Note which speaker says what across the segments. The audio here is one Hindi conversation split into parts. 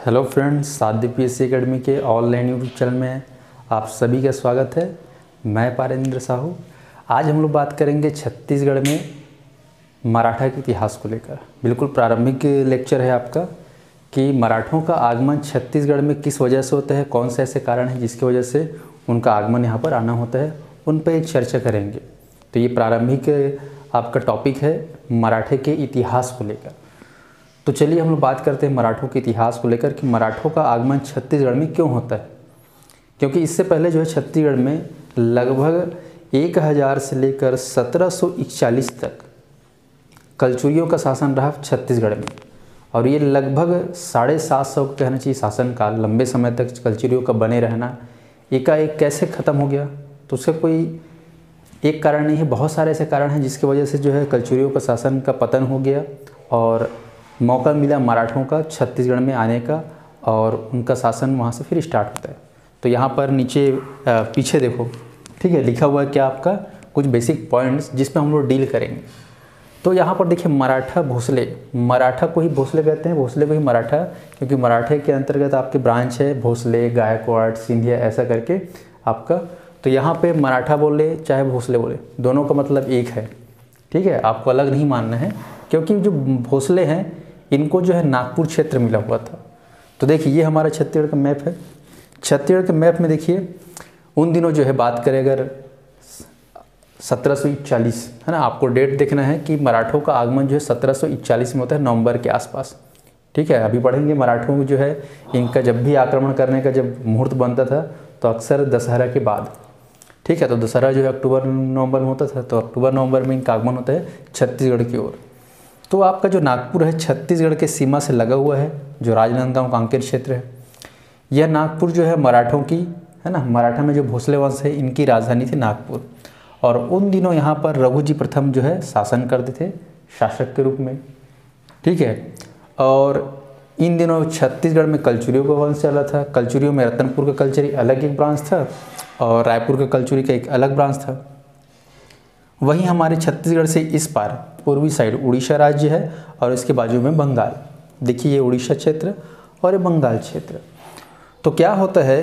Speaker 1: हेलो फ्रेंड्स, साध्य पीएससी एकेडमी के ऑनलाइन यूट्यूब चैनल में आप सभी का स्वागत है। मैं पारेंद्र साहू। आज हम लोग बात करेंगे छत्तीसगढ़ में मराठा के इतिहास को लेकर। बिल्कुल प्रारंभिक लेक्चर है आपका कि मराठों का आगमन छत्तीसगढ़ में किस वजह से होता है, कौन से ऐसे कारण हैं जिसकी वजह से उनका आगमन यहाँ पर आना होता है, उन पर एक चर्चा करेंगे। तो ये प्रारंभिक आपका टॉपिक है मराठे के इतिहास को लेकर। तो चलिए हम लोग बात करते हैं मराठों के इतिहास को लेकर कि मराठों का आगमन छत्तीसगढ़ में क्यों होता है। क्योंकि इससे पहले जो है छत्तीसगढ़ में लगभग 1000 से लेकर 1741 तक कलचुरियों का शासन रहा छत्तीसगढ़ में। और ये लगभग 750 का कहना चाहिए शासनकाल, लंबे समय तक कलचुरियों का बने रहना एकाएक कैसे ख़त्म हो गया। तो उसका कोई एक कारण नहीं है, बहुत सारे ऐसे कारण हैं जिसकी वजह से जो है कलचुरियों का शासन का पतन हो गया और मौका मिला मराठों का छत्तीसगढ़ में आने का और उनका शासन वहाँ से फिर स्टार्ट होता है। तो यहाँ पर नीचे पीछे देखो, ठीक है, लिखा हुआ है क्या आपका कुछ बेसिक पॉइंट्स जिस पर हम लोग डील करेंगे। तो यहाँ पर देखिए मराठा भोसले, मराठा को ही भोसले कहते हैं, भोसले को ही मराठा, क्योंकि मराठे के अंतर्गत आपके ब्रांच है भोसले, गायकवाड़, सिंधिया, ऐसा करके आपका। तो यहाँ पे मराठा बोले चाहे भोसले बोले, दोनों का मतलब एक है, ठीक है, आपको अलग नहीं मानना है। क्योंकि जो भोसले हैं इनको जो है नागपुर क्षेत्र मिला हुआ था। तो देखिए ये हमारा छत्तीसगढ़ का मैप है। छत्तीसगढ़ के मैप में देखिए उन दिनों जो है बात करें अगर 1741 है ना, आपको डेट देखना है कि मराठों का आगमन जो है 1741 में होता है, नवंबर के आसपास, ठीक है। अभी पढ़ेंगे मराठों को जो है इनका जब भी आक्रमण करने का जब मुहूर्त बनता था तो अक्सर दशहरा के बाद, ठीक है। तो दशहरा जो है अक्टूबर नवंबर में होता था, तो अक्टूबर नवंबर में इनका आगमन होता है छत्तीसगढ़ की ओर। तो आपका जो नागपुर है छत्तीसगढ़ के सीमा से लगा हुआ है, जो राजनांदगांव कांकेर क्षेत्र है। यह नागपुर जो है मराठों की है ना, मराठा में जो भोसले वंश है इनकी राजधानी थी नागपुर। और उन दिनों यहाँ पर रघुजी प्रथम जो है शासन करते थे शासक के रूप में, ठीक है। और इन दिनों छत्तीसगढ़ में कलचुरियों का वंश चला था। कलचुरियों में रतनपुर का कलचुरी अलग एक ब्रांच था और रायपुर का कलचुरी का एक अलग ब्रांच था। वहीं हमारे छत्तीसगढ़ से इस पार पूर्वी साइड उड़ीसा राज्य है और इसके बाजू में बंगाल। देखिए ये उड़ीसा क्षेत्र और ये बंगाल क्षेत्र। तो क्या होता है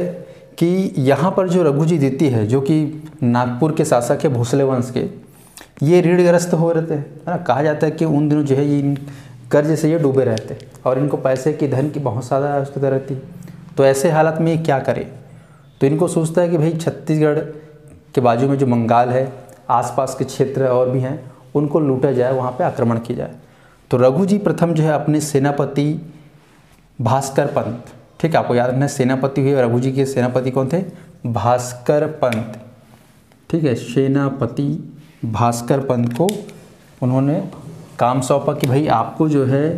Speaker 1: कि यहाँ पर जो रघुजी द्वितीय है, जो कि नागपुर के शासक है भोसले वंश के, ये ऋणग्रस्त हो रहते हैं, है ना। कहा जाता है कि उन दिनों जो है ये कर्ज से ये डूबे रहते और इनको पैसे की, धन की बहुत ज़्यादा आवश्यकता रहती। तो ऐसे हालत में ये क्या करे, तो इनको सोचता है कि भाई छत्तीसगढ़ के बाजू में जो बंगाल है, आसपास के क्षेत्र और भी हैं, उनको लूटा जाए, वहाँ पे आक्रमण किया जाए। तो रघुजी प्रथम जो है अपने सेनापति भास्कर पंत, ठीक है, आपको याद रखना है सेनापति हुए, रघुजी के सेनापति कौन थे, भास्कर पंत, ठीक है। सेनापति भास्कर पंत को उन्होंने काम सौंपा कि भाई आपको जो है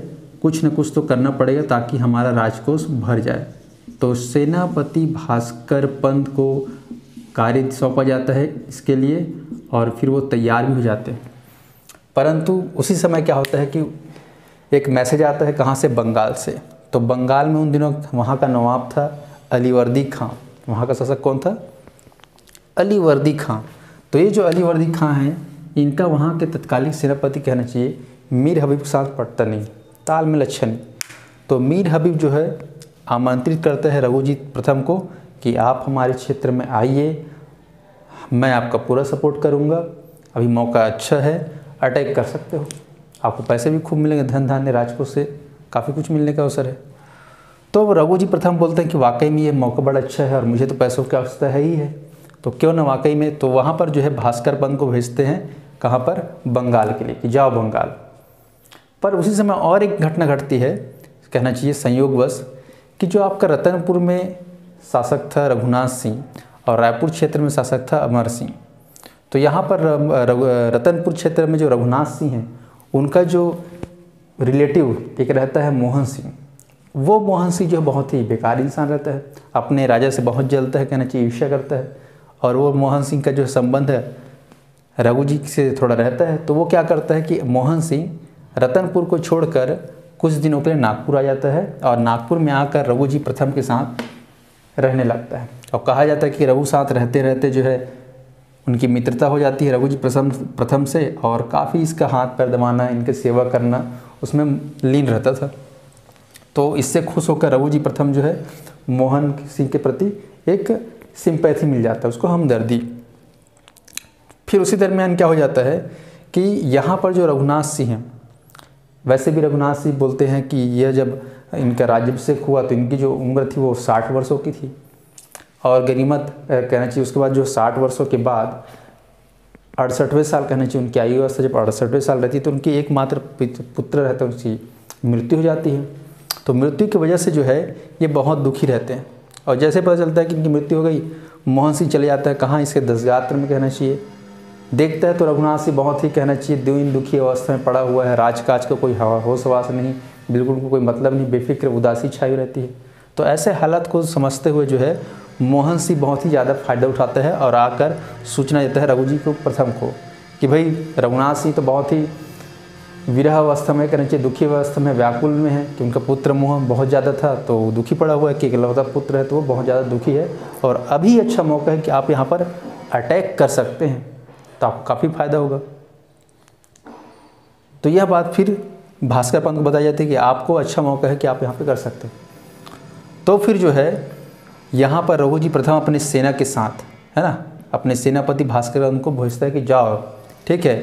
Speaker 1: कुछ न कुछ तो करना पड़ेगा ताकि हमारा राजकोष भर जाए। तो सेनापति भास्कर पंत को कार्य सौंपा जाता है इसके लिए और फिर वो तैयार भी हो जाते हैं। परंतु उसी समय क्या होता है कि एक मैसेज आता है, कहाँ से, बंगाल से। तो बंगाल में उन दिनों वहाँ का नवाब था अलीवर्दी खां। वहाँ का शासक कौन था, अलीवर्दी खां। तो ये जो अलीवर्दी खां हैं इनका वहाँ के तत्कालीन सेनापति कहना चाहिए मीर हबीब के साथ पटता नहीं, ताल में लच्छा नहीं। तो मीर हबीब जो है आमंत्रित करते हैं रघुजी प्रथम को कि आप हमारे क्षेत्र में आइए, मैं आपका पूरा सपोर्ट करूंगा, अभी मौका अच्छा है, अटैक कर सकते हो, आपको पैसे भी खूब मिलेंगे, धन धान्य राजकोष से काफ़ी कुछ मिलने का अवसर है। तो रघुजी प्रथम बोलते हैं कि वाकई में ये मौका बड़ा अच्छा है और मुझे तो पैसों की आवश्यकता है ही है, तो क्यों ना वाकई में। तो वहाँ पर जो है भास्कर पंत को भेजते हैं, कहाँ पर, बंगाल के लिए, कि जाओ बंगाल। पर उसी समय और एक घटना घटती है, कहना चाहिए संयोगवश, कि जो आपका रतनपुर में शासक था रघुनाथ सिंह और रायपुर क्षेत्र में शासक था अमर सिंह। तो यहाँ पर रतनपुर क्षेत्र में जो रघुनाथ सिंह हैं उनका जो रिलेटिव एक रहता है मोहन सिंह। वो मोहन सिंह जो बहुत ही बेकार इंसान रहता है, अपने राजा से बहुत जलता है, कहना चाहिए ईर्ष्या करता है। और वो मोहन सिंह का जो संबंध है रघुजी से थोड़ा रहता है। तो वो क्या करता है कि मोहन सिंह रतनपुर को छोड़कर कुछ दिनों के लिए नागपुर आ जाता है और नागपुर में आकर रघुजी प्रथम के साथ रहने लगता है। और कहा जाता है कि रघु साथ रहते रहते जो है उनकी मित्रता हो जाती है रघुजी प्रथम से और काफ़ी इसका हाथ पैर दबाना, इनके सेवा करना उसमें लीन रहता था। तो इससे खुश होकर रघु जी प्रथम जो है मोहन सिंह के प्रति एक सिंपैथी मिल जाता है, उसको हमदर्दी। फिर उसी दरमियान क्या हो जाता है कि यहाँ पर जो रघुनाथ सिंह हैं, वैसे भी रघुनाथ सिंह बोलते हैं कि यह जब इनका राज्याभिषेक हुआ तो इनकी जो उम्र थी वो 60 वर्षों की थी, और गनीमत कहना चाहिए उसके बाद जो 60 वर्षों के बाद 68वें साल कहना चाहिए उनकी आयु अवस्था जब 68वें साल रहती है तो उनकी एकमात्र पुत्र रहता है, उसकी मृत्यु हो जाती है। तो मृत्यु की वजह से जो है ये बहुत दुखी रहते हैं, और जैसे पता चलता है कि इनकी मृत्यु हो गई, मोहन सिंह चले जाता है कहाँ, इसके दशगात्र में कहना चाहिए। देखता है तो रघुनाथ सिंह बहुत ही कहना चाहिए दीन दुखी अवस्था में पड़ा हुआ है, राजकाज का कोई होश हवास नहीं, बिल्कुल कोई मतलब नहीं, बेफिक्र उदासी छाई रहती है। तो ऐसे हालात को समझते हुए जो है मोहन सिंह बहुत ही ज़्यादा फायदा उठाता है और आकर सूचना देता है रघु जी को प्रथम को कि भाई रघुनाथ सिंह तो बहुत ही विरह अवस्था में कहना चाहिए दुखी अवस्था में व्याकुल में है, कि उनका पुत्र मोह बहुत ज़्यादा था तो दुखी पड़ा हुआ है कि इकलौता पुत्र है तो वो बहुत ज़्यादा दुखी है, और अभी अच्छा मौका है कि आप यहाँ पर अटैक कर सकते हैं तो आपको काफ़ी फायदा होगा। तो यह बात फिर भास्कर पंत को बताई जाती है कि आपको अच्छा मौका है कि आप यहाँ पे कर सकते हैं। तो फिर जो है यहाँ पर रघु जी प्रथम अपने सेना के साथ है ना, अपने सेनापति भास्कर उनको भेजता है कि जाओ, ठीक है,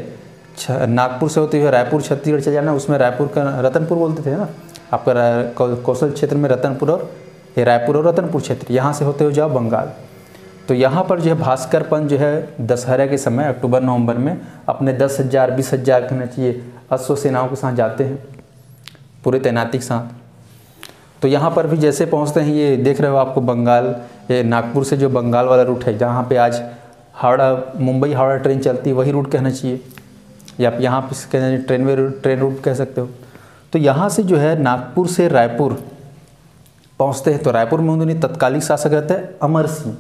Speaker 1: नागपुर से होते हुए रायपुर छत्तीसगढ़ चले जाना, उसमें रायपुर का रतनपुर बोलते थे ना, आपका कौशल क्षेत्र में रतनपुर और ये रायपुर और रतनपुर क्षेत्र, यहाँ से होते हुए जाओ बंगाल। तो यहाँ पर जो है भास्कर पंत जो है दशहरा के समय अक्टूबर नवंबर में अपने 10,000 20,000 कहना चाहिए अश्व सेनाओं के साथ जाते हैं, पूरे तैनाती के साथ। तो यहाँ पर भी जैसे पहुँचते हैं, ये देख रहे हो आपको बंगाल, ये नागपुर से जो बंगाल वाला रूट है जहाँ पे आज हावड़ा मुंबई हावड़ा ट्रेन चलती है वही रूट कहना चाहिए, या आप यहाँ पे ट्रेन रूट कह सकते हो। तो यहाँ से जो है नागपुर से रायपुर पहुँचते हैं। तो रायपुर में उन्होंने तत्कालिक शासक रहते हैं अमर सिंह।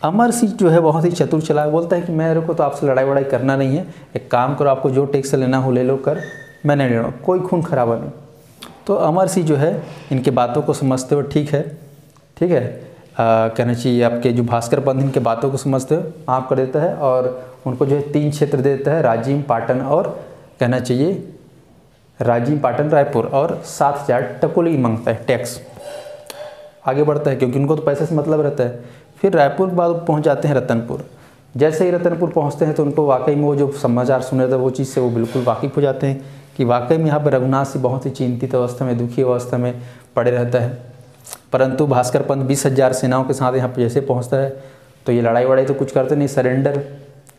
Speaker 1: अमर सिंह जो है बहुत ही चतुर चालाक, बोलता है कि मेरे को तो आपसे लड़ाई वड़ाई करना नहीं है, एक काम करो आपको जो टैक्स लेना हो ले लो, कर मैं नहीं लेना, कोई खून खराबा नहीं। तो अमर सिंह जो है इनके बातों को समझते हुए ठीक है कहना चाहिए आपके जो भास्कर पंत इनके बातों को समझते हुए माफ़ कर देता है, और उनको जो है 3 क्षेत्र दे देता है, राजिम पाटन और कहना चाहिए राजिम पाटन रायपुर, और 7,000 टकोली मांगता है टैक्स। आगे बढ़ता है क्योंकि उनको तो पैसे से मतलब रहता है। फिर रायपुर के बाद पहुँच जाते हैं रतनपुर। जैसे ही रतनपुर पहुँचते हैं तो उनको वाकई में वो जो समाचार सुन रहे थे वो चीज़ से वो बिल्कुल वाकिफ़ हो जाते हैं कि वाकई में यहाँ पर रघुनाथ सिंह बहुत ही चिंतित अवस्था में दुखी अवस्था में पड़े रहता है। परंतु भास्कर पंत 20,000 सेनाओं के साथ यहाँ पर जैसे पहुँचता है तो ये लड़ाई वड़ाई तो कुछ करते नहीं, सरेंडर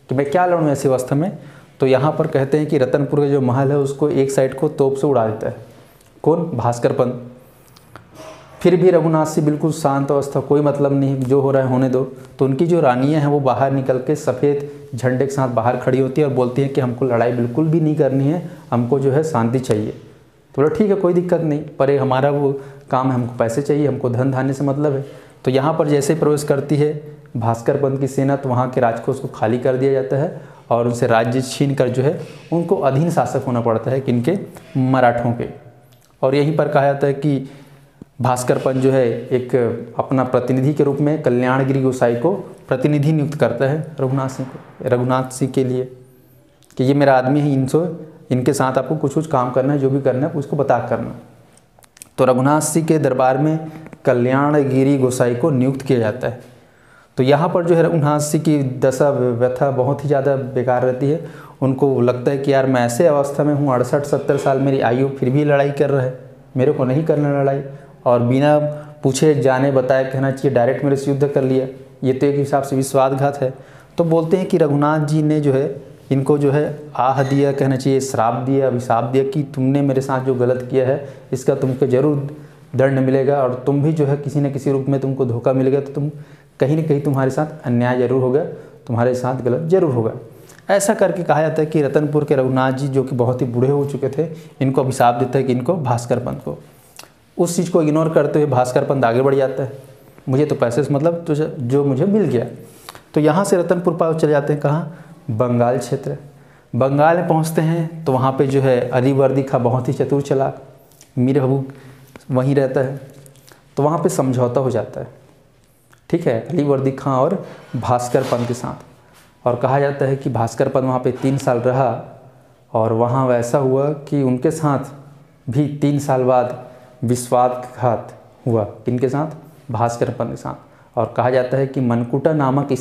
Speaker 1: कि मैं क्या लड़ूँ ऐसी अवस्था में। तो यहाँ पर कहते हैं कि रतनपुर का जो महल है उसको एक साइड को तोप से उड़ा देता है, कौन, भास्कर पंत। फिर भी रघुनाथ सिंह बिल्कुल शांत अवस्था, कोई मतलब नहीं, जो हो रहा है होने दो। तो उनकी जो रानियाँ हैं वो बाहर निकल के सफ़ेद झंडे के साथ बाहर खड़ी होती है और बोलती हैं कि हमको लड़ाई बिल्कुल भी नहीं करनी है, हमको जो है शांति चाहिए। तो बोला ठीक है कोई दिक्कत नहीं, पर ये हमारा वो काम है, हमको पैसे चाहिए, हमको धन धान्य से मतलब है। तो यहाँ पर जैसे प्रवेश करती है भास्कर पंत की सेना तो वहाँ के राजकोष को खाली कर दिया जाता है और उनसे राज्य छीन कर जो है उनको अधीन शासक होना पड़ता है किनके, मराठों के। और यहीं पर कहा जाता है कि भास्कर पंत जो है एक अपना प्रतिनिधि के रूप में कल्याणगिरी गोसाई को प्रतिनिधि नियुक्त करता है रघुनाथ सिंह के लिए कि ये मेरा आदमी है, इनके साथ आपको कुछ काम करना है, जो भी करना है उसको बता करना। तो रघुनाथ सिंह के दरबार में कल्याणगिरी गोसाई को नियुक्त किया जाता है। तो यहाँ पर जो है रघुनाथ सिंह की दशा व्यथा बहुत ही ज़्यादा बेकार रहती है। उनको लगता है कि यार मैं ऐसे अवस्था में हूँ, 68-70 साल मेरी आयु, फिर भी लड़ाई कर रहा है, मेरे को नहीं करना लड़ाई, और बिना पूछे जाने बताए कहना चाहिए डायरेक्ट मेरे से युद्ध कर लिया, ये तो एक हिसाब से विश्वासघात है। तो बोलते हैं कि रघुनाथ जी ने जो है इनको जो है आह दिया, कहना चाहिए श्राप दिया, अभिशाप दिया कि तुमने मेरे साथ जो गलत किया है इसका तुमको जरूर दंड मिलेगा, और तुम भी जो है किसी न किसी रूप में तुमको धोखा मिलेगा, तो तुम कहीं ना कहीं तुम्हारे साथ अन्याय जरूर होगा, तुम्हारे साथ गलत जरूर होगा। ऐसा करके कहा जाता है कि रतनपुर के रघुनाथ जी जो कि बहुत ही बूढ़े हो चुके थे, इनको अभिशाप देता है कि इनको भास्कर पंत को। उस चीज़ को इग्नोर करते हुए भास्कर पंत आगे बढ़ जाता है, मुझे तो पैसे से मतलब तो जो मुझे मिल गया। तो यहाँ से रतनपुर पास चले जाते हैं, कहाँ, बंगाल क्षेत्र। बंगाल में पहुँचते हैं तो वहाँ पे जो है अलीवर्दी खां बहुत ही चतुर चालाक, मीर हबूब वहीं रहता है। तो वहाँ पे समझौता हो जाता है, ठीक है, अलीवर्दी खां और भास्कर पंत के साथ। और कहा जाता है कि भास्कर पंत वहाँ पे 3 साल रहा, और वहाँ वैसा हुआ कि उनके साथ भी 3 साल बाद विश्वासघात हुआ, किनके साथ? भास्कर पंत के साथ। और कहा जाता है कि मनकुटा नामक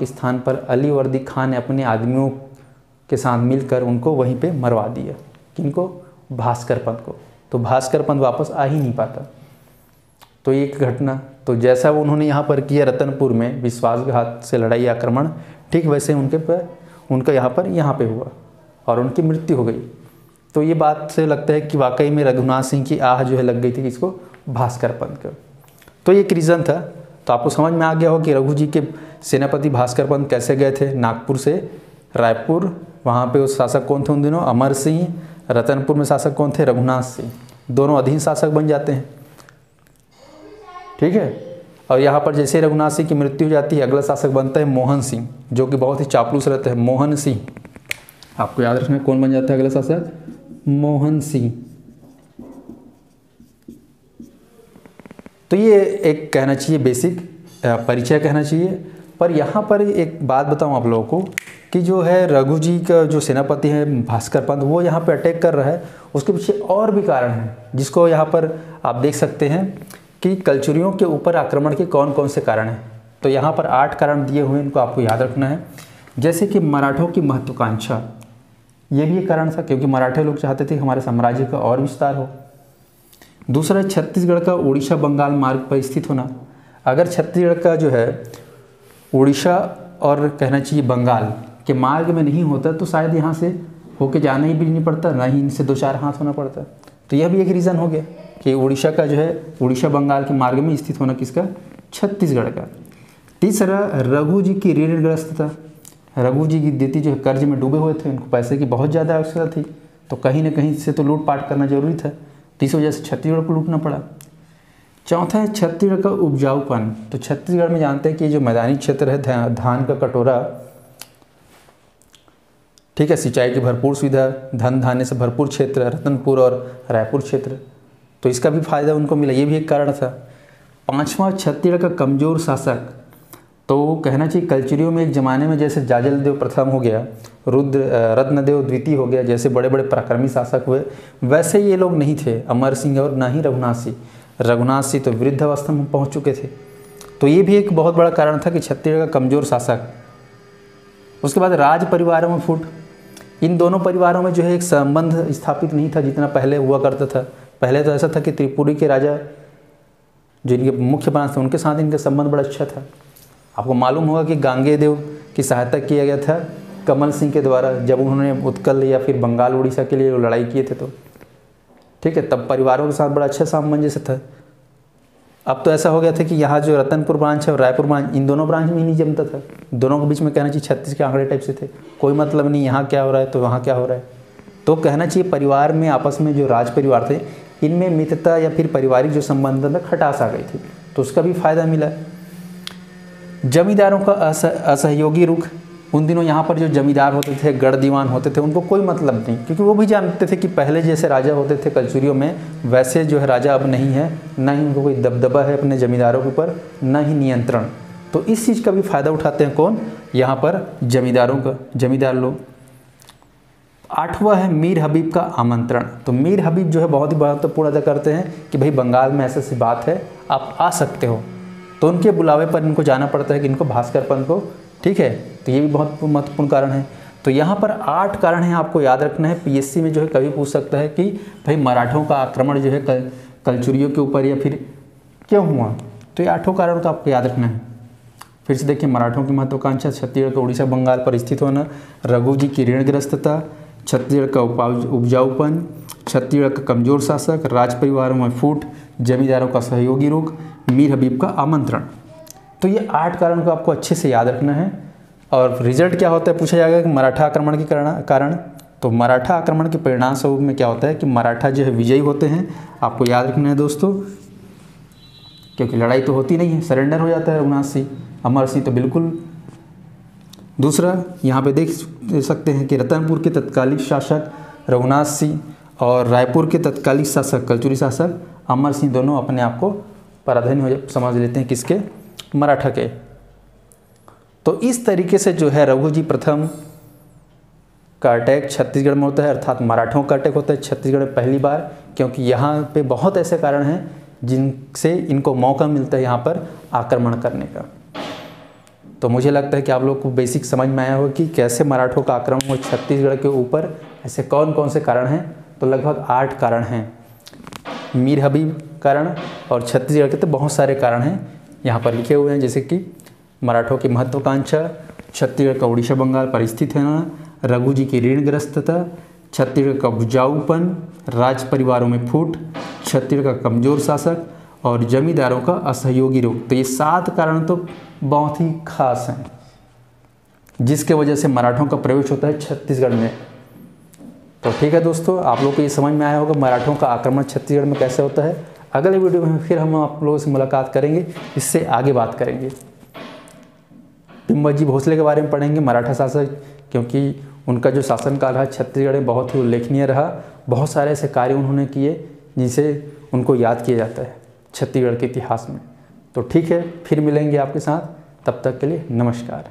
Speaker 1: स्थान पर अलीवर्दी खान ने अपने आदमियों के साथ मिलकर उनको वहीं पे मरवा दिया। किनको? भास्कर पंत को। तो भास्कर पंत वापस आ ही नहीं पाता। तो एक घटना, तो जैसा उन्होंने यहाँ पर किया रतनपुर में विश्वासघात से लड़ाई आक्रमण, ठीक वैसे उनका यहाँ पे हुआ और उनकी मृत्यु हो गई। तो ये बात से लगता है कि वाकई में रघुनाथ सिंह की आह जो है लग गई थी किसको? भास्कर पंत को। तो ये एक रीज़न था। तो आपको समझ में आ गया हो कि रघु जी के सेनापति भास्कर पंत कैसे गए थे नागपुर से रायपुर। वहाँ पे उस शासक कौन थे उन दिनों? अमर सिंह। रतनपुर में शासक कौन थे? रघुनाथ सिंह। दोनों अधीन शासक बन जाते हैं, ठीक है। और यहाँ पर जैसे रघुनाथ सिंह की मृत्यु हो जाती है, अगला शासक बनता है मोहन सिंह, जो कि बहुत ही चापलूस रहता है। मोहन सिंह, आपको याद रखना कौन बन जाता है अगला शासक? मोहन सिंह। तो ये एक कहना चाहिए बेसिक परिचय कहना चाहिए। पर यहाँ पर एक बात बताऊँ आप लोगों को कि जो है रघु जी का जो सेनापति है भास्कर पंत, वो यहाँ पे अटैक कर रहा है, उसके पीछे और भी कारण हैं, जिसको यहाँ पर आप देख सकते हैं कि कलचुरियों के ऊपर आक्रमण के कौन कौन से कारण हैं। तो यहाँ पर 8 कारण दिए हुए, इनको आपको याद रखना है। जैसे कि मराठों की महत्वाकांक्षा, ये भी एक कारण था, क्योंकि मराठे लोग चाहते थे हमारे साम्राज्य का और विस्तार हो। दूसरा, छत्तीसगढ़ का उड़ीसा बंगाल मार्ग पर स्थित होना। अगर छत्तीसगढ़ का जो है उड़ीसा और कहना चाहिए बंगाल के मार्ग में नहीं होता तो शायद यहाँ से होके जाना ही भी नहीं पड़ता, ना ही इनसे 2-4 हाथ होना पड़ता। तो यह भी एक रीज़न हो गया कि उड़ीसा का जो है उड़ीसा बंगाल के मार्ग में स्थित होना किसका? छत्तीसगढ़ का। तीसरा, रघु जी की ऋणग्रस्तता। रघु जी की देती जो है कर्ज में डूबे हुए थे, उनको पैसे की बहुत ज़्यादा आवश्यकता थी, तो कहीं ना कहीं से तो लूटपाट करना जरूरी था, तो इस वजह से छत्तीसगढ़ को लूटना पड़ा। चौथा है छत्तीसगढ़ का उपजाऊपन। तो छत्तीसगढ़ में जानते हैं कि जो मैदानी क्षेत्र है, धान का कटोरा, ठीक है, सिंचाई की भरपूर सुविधा, धन धान्य से भरपूर क्षेत्र, रतनपुर और रायपुर क्षेत्र, तो इसका भी फायदा उनको मिला, ये भी एक कारण था। पांचवा, छत्तीसगढ़ का कमजोर शासक। तो कहना चाहिए कलचुरियों में एक ज़माने में जैसे जाजल देव प्रथम हो गया, रत्नदेव द्वितीय हो गया, जैसे बड़े बड़े पराक्रमी शासक हुए, वैसे ये लोग नहीं थे, अमर सिंह और ना ही रघुनाथ सिंह। रघुनाथ सिंह तो वृद्ध अवस्था में पहुँच चुके थे, तो ये भी एक बहुत बड़ा कारण था कि छत्तीसगढ़ का कमजोर शासक। उसके बाद राज परिवारों में फूट। इन दोनों परिवारों में जो है एक संबंध स्थापित नहीं था जितना पहले हुआ करता था। पहले तो ऐसा था कि त्रिपुरी के राजा जो इनके मुख्य प्रांत थे, उनके साथ इनका संबंध बड़ा अच्छा था। आपको मालूम होगा कि गांगे देव की सहायता किया गया था कमल सिंह के द्वारा, जब उन्होंने उत्कल या फिर बंगाल उड़ीसा के लिए लड़ाई किए थे, तो ठीक है, तब परिवारों के साथ बड़ा अच्छा सामंजस्य था। अब तो ऐसा हो गया था कि यहाँ जो रतनपुर ब्रांच है और रायपुर ब्रांच, इन दोनों ब्रांच में ही नहीं जमता था, दोनों के बीच में कहना चाहिए 36 के आंकड़े टाइप से थे, कोई मतलब नहीं, यहाँ क्या हो रहा है तो वहाँ क्या हो रहा है। तो कहना चाहिए परिवार में आपस में जो राज परिवार थे, इनमें मित्रता या फिर पारिवारिक जो संबंध में खटास आ गई थी, तो उसका भी फायदा मिला। जमींदारों का असहयोगी रुख। उन दिनों यहाँ पर जो जमींदार होते थे, गढ़ दीवान होते थे, उनको कोई मतलब नहीं, क्योंकि वो भी जानते थे कि पहले जैसे राजा होते थे कलचुरियों में, वैसे जो है राजा अब नहीं है, ना ही उनको कोई दबदबा है अपने जमींदारों के ऊपर, ना ही नियंत्रण। तो इस चीज़ का भी फायदा उठाते हैं कौन? यहाँ पर जमींदारों का, जमींदार लोग। 8वां है मीर हबीब का आमंत्रण। तो मीर हबीब जो है बहुत ही महत्वपूर्ण अदा करते हैं कि भाई बंगाल में ऐसी सी बात है, आप आ सकते हो, तो उनके बुलावे पर इनको जाना पड़ता है कि इनको भास्कर पंत को, ठीक है। तो ये भी बहुत महत्वपूर्ण कारण है। तो यहाँ पर 8 कारण हैं, आपको याद रखना है। पीएससी में जो है कभी पूछ सकता है कि भाई मराठों का आक्रमण जो है कलचुरियों के ऊपर या फिर क्यों हुआ, तो ये 8 कारण तो आपको याद रखना है। फिर से देखिए, मराठों की महत्वाकांक्षा, छत्तीसगढ़ का उड़ीसा बंगाल पर स्थित होना, रघु जी की ऋणग्रस्तता, छत्तीसगढ़ का उपजाऊपन, छत्तीसगढ़ का कमजोर शासक, राज परिवारों में फूट, जमींदारों का सहयोगी रुख, मीर हबीब का आमंत्रण। तो ये 8 कारण को आपको अच्छे से याद रखना है। और रिजल्ट क्या होता है, पूछा जाएगा कि मराठा आक्रमण के कारण। तो मराठा आक्रमण के परिणाम स्वरूप में क्या होता है कि मराठा जो है विजयी होते हैं। आपको याद रखना है दोस्तों, क्योंकि लड़ाई तो होती नहीं है, सरेंडर हो जाता है रघुनाथ सिंह, अमर सिंह तो बिल्कुल। दूसरा, यहाँ पे देख सकते हैं कि रतनपुर के तत्कालिक शासक रघुनाथ सिंह और रायपुर के तत्कालिक शासक कलचुरी शासक अमर सिंह, दोनों अपने आप को पराधीन हो समझ लेते हैं किसके? मराठा के। तो इस तरीके से जो है रघु जी प्रथम का अटैक छत्तीसगढ़ में होता है, अर्थात मराठों का अटैक होता है छत्तीसगढ़ में पहली बार, क्योंकि यहाँ पे बहुत ऐसे कारण हैं जिनसे इनको मौका मिलता है यहाँ पर आक्रमण करने का। तो मुझे लगता है कि आप लोग को बेसिक समझ में आया होगा कि कैसे मराठों का आक्रमण हुआ छत्तीसगढ़ के ऊपर, ऐसे कौन कौन से कारण हैं। तो लगभग 8 कारण हैं, मीर हबीब कारण और छत्तीसगढ़ के तो बहुत सारे कारण हैं यहाँ पर लिखे हुए हैं, जैसे कि मराठों की महत्वाकांक्षा, छत्तीसगढ़ का उड़ीसा बंगाल पर स्थित है ना, रघु जी की ऋणग्रस्तता, छत्तीसगढ़ का उपजाऊपन, राज परिवारों में फूट, छत्तीसगढ़ का कमजोर शासक और जमींदारों का असहयोगी रूप। तो ये 7 कारण तो बहुत ही खास हैं जिसके वजह से मराठों का प्रवेश होता है छत्तीसगढ़ में। तो ठीक है दोस्तों, आप लोग को ये समझ में आया होगा मराठों का आक्रमण छत्तीसगढ़ में कैसे होता है। अगले वीडियो में फिर हम आप लोगों से मुलाकात करेंगे, इससे आगे बात करेंगे। पिम्बजी भोसले के बारे में पढ़ेंगे, मराठा शासक, क्योंकि उनका जो शासनकाल है छत्तीसगढ़ में बहुत ही उल्लेखनीय रहा। बहुत सारे ऐसे कार्य उन्होंने किए जिनसे उनको याद किया जाता है छत्तीसगढ़ के इतिहास में। तो ठीक है, फिर मिलेंगे आपके साथ, तब तक के लिए नमस्कार।